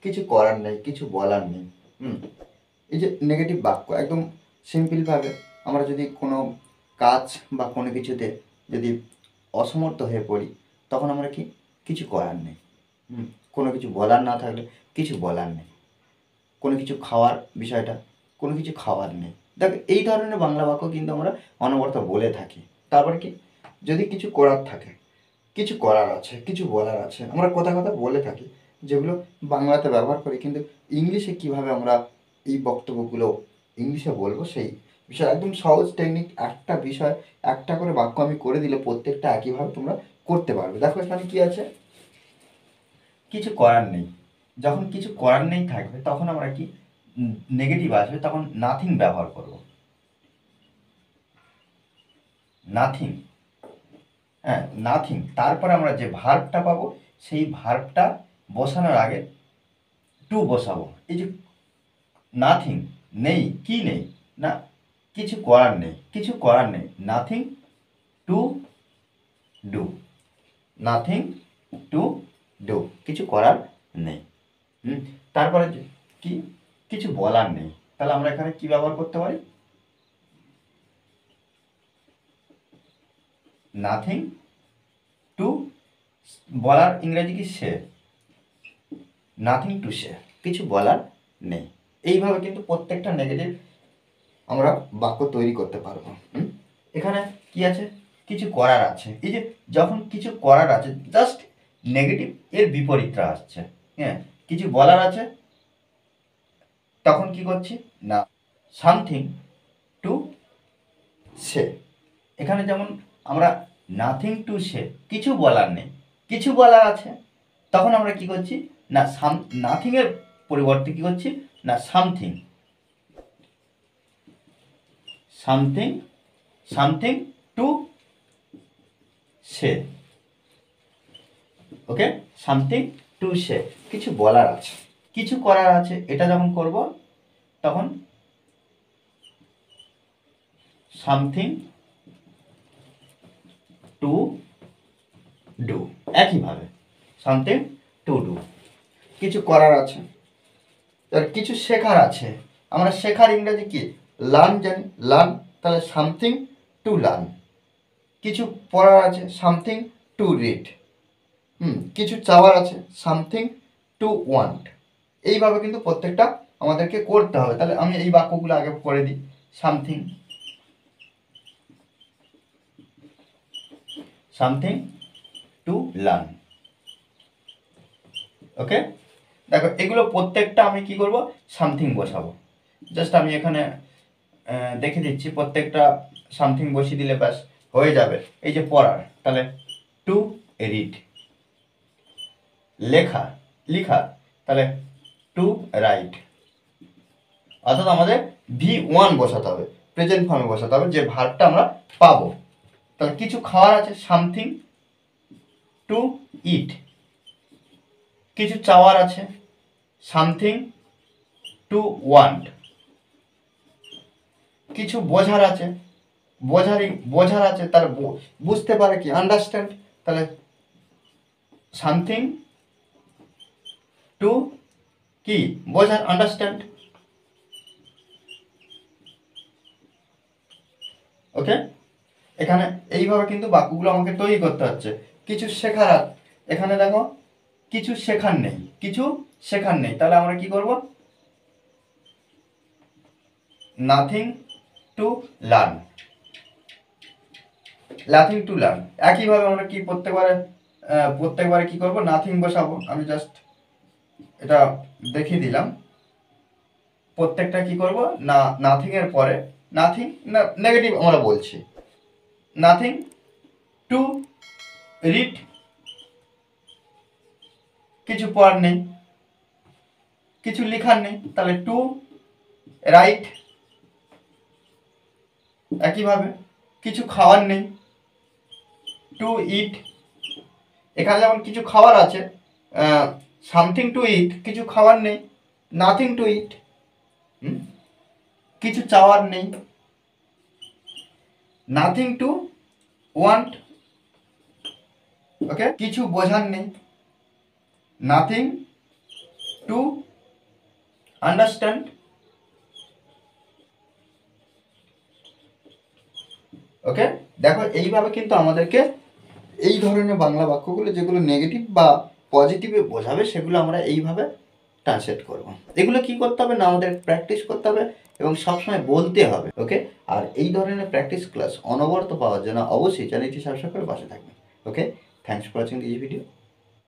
কিছু করার নেই, কিছু বলার নেই। হুম এই যে নেগেটিভ বাক্য, একদম সিম্পলভাবে আমরা যদি কোনো কাজ বা কোনো কিছুতে যদি অসমর্থ হয়ে পড়ি, তখন আমরা কি কিছু করার নেই। কোনো কিছু বলার না থাকলে কিছু বলার নেই। কোনো কিছু খাওয়ার বিষয়টা, কোনো কিছু খাওয়ার নেই। দেখ, এই ধরনের বাংলা বাক্য কিন্তু আমরা অনবরত বলে থাকি। তারপরে কি, যদি কিছু করার থাকে, কিছু করার আছে, কিছু বলার আছে, আমরা কথা কথা বলে থাকি, যেগুলো বাংলাতে ব্যবহার করি, কিন্তু ইংলিশে কিভাবে আমরা এই বক্তব্যগুলো ইংলিশে বলবো সেই বিষয় একদম সহজ টেকনিক। একটা বিষয় একটা করে বাক্য আমি করে দিলে প্রত্যেকটা একইভাবে তোমরা করতে পারবে। দেখো এখানে কি আছে, কিছু করার নেই। যখন কিছু করার নেই থাকবে তখন আমরা কি নেগেটিভ আসবে, তখন নাথিং ব্যবহার করব। নাথিং, হ্যাঁ নাথিং। তারপরে আমরা যে ভার্বটা পাবো সেই ভার্বটা বসানোর আগে টু বসাবো। এই যে নাথিং, নেই, কি নেই না, কিছু করার নেই, কিছু করার নেই, nothing to do, nothing to do, কিছু করার নেই। তারপরে কি, কিছু বলার নেই। তাহলে আমরা এখানে কি ব্যবহার করতে পারি, নাথিং টু, বলার ইংরেজি কি সে, নাথিং টু সে, কিছু বলার নেই। এইভাবে কিন্তু প্রত্যেকটা নেগেটিভ আমরা বাক্য তৈরি করতে পারবো। এখানে কি আছে, কিছু করার আছে। এই যে যখন কিছু করার আছে, জাস্ট নেগেটিভ এর বিপরীতটা আসছে। হ্যাঁ, কিছু বলার আছে, তখন কি করছি না, সামথিং টু সে। এখানে যেমন আমরা নাথিং টু সে, কিছু বলার নেই, কিছু বলার আছে, তখন আমরা কি করছি না, নাথিং এর পরিবর্তে কি করছি না, something, something, something to say. Okay, something to say, কিছু বলার আছে, কিছু করার আছে, এটা যখন করব তখন সামথিং টু ডু। একইভাবে সামথিং টু ডু, কিছু করার আছে, কিছু শেখার আছে। আমরা শেখার ইংরেজি কি, লার্ন জানি, লার্ন, তাহলে সামথিং টু লার্ন। কিছু পড়ার আছে, সামথিং টু রিড। কিছু চাওয়ার আছে, সামথিং টু ওয়ান্ট। এইভাবে কিন্তু প্রত্যেকটা আমাদেরকে করতে হবে। তাহলে আমি এই বাক্যগুলো আগে করে দিই, সামথিং, সামথিং টু লার্ন। ওকে, দেখো এগুলো প্রত্যেকটা আমি কি করব, সামথিং বসাবো। জাস্ট আমি এখানে দেখে দিচ্ছি, প্রত্যেকটা সামথিং বসিয়ে দিলে ব্যাস হয়ে যাবে। এই যে পড়ার, তাহলে টু রিড, লেখা, লিখা, তাহলে টু রাইট। অর্থাৎ আমাদের V1 বসাতে হবে, প্রেজেন্ট ফর্মে বসাতে হবে, যে ভার্বটা আমরা পাবো। তাহলে কিছু খাওয়ার আছে, সামথিং টু ইট। কিছু চাওয়ার আছে, সামথিং টু ওয়ান্ট। কিছু বোঝার আছে, বোঝার আছে, তার বুঝতে পারে কি, আন্ডারস্ট্যান্ড, তাহলে সামথিং টু কি, বোঝার, আন্ডারস্ট্যান্ড। ওকে, এখানে এইভাবে কিন্তু বাক্যগুলো আমাকে তৈরি করতে হচ্ছে। কিছু শেখার, এখানে দেখো কিছু শেখার নেই, কিছু শেখার নেই, তাহলে আমরা কি করব, nothing to learn, nothing to learn. একইভাবে আমরা কি প্রত্যেকবারে কি করব, নাথিং বসাবো। আমি জাস্ট এটা দেখিয়ে দিলাম। প্রত্যেকটা কি করব না, নাথিং এর পরে, নাথিং না নেগেটিভ আমরা বলছি, নাথিং টু রিড, কিছু পড়ার নেই, কিছু লেখার নেই, তাহলে টু রাইট। একইভাবে কিছু খাওয়ার নেই, টু ইট। এখানে যেমন কিছু খাওয়ার আছে, সামথিং টু ইট, কিছু খাওয়ার নেই, নাথিং টু ইট। কিছু চাওয়ার নেই, নাথিং টু ওয়ান্ট। ওকে, কিছু বোঝার নেই, নাথিং টু আন্ডারস্ট্যান্ড। ওকে, দেখো এইভাবে কিন্তু আমাদেরকে এই ধরনের বাংলা বাক্যগুলো যেগুলো নেগেটিভ বা পজিটিভে বোঝাবে সেগুলো আমরা এইভাবে ট্রান্সলেট করব। এগুলো কি করতে হবে না, আমাদের প্র্যাকটিস করতে হবে এবং সবসময় বলতে হবে। ওকে, আর এই ধরনের প্র্যাকটিস ক্লাস অনবরত পাওয়ার জন্য অবশ্যই চ্যানেলটি সাবস্ক্রাইব করে পাশে থাকবেন। Okay, thanks for watching this video.